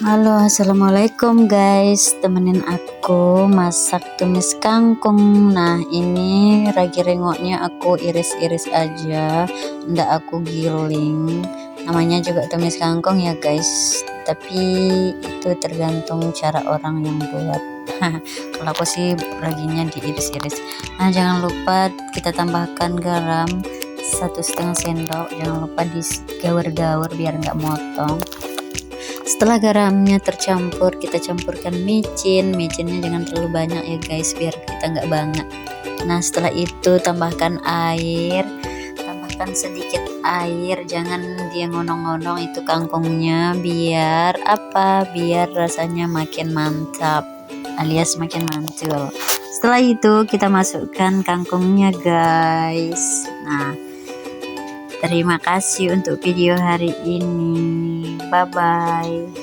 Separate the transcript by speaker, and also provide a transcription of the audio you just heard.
Speaker 1: Halo, assalamualaikum guys. Temenin aku masak tumis kangkung. Nah, ini ragi rengoknya aku iris-iris aja, ndak aku giling. Namanya juga tumis kangkung ya guys, tapi itu tergantung cara orang yang buat. Kalau aku sih raginya diiris-iris. Nah, jangan lupa kita tambahkan garam 1,5 sendok. Jangan lupa digaur-gaur biar nggak motong. Setelah garamnya tercampur, kita campurkan micinnya jangan terlalu banyak ya guys, biar kita nggak banget. Nah, setelah itu tambahkan sedikit air, jangan dia ngonong-ngonong itu kangkungnya, biar rasanya makin mantap alias makin mantul. Setelah itu kita masukkan kangkungnya guys. Nah, terima kasih untuk video hari ini. Bye bye.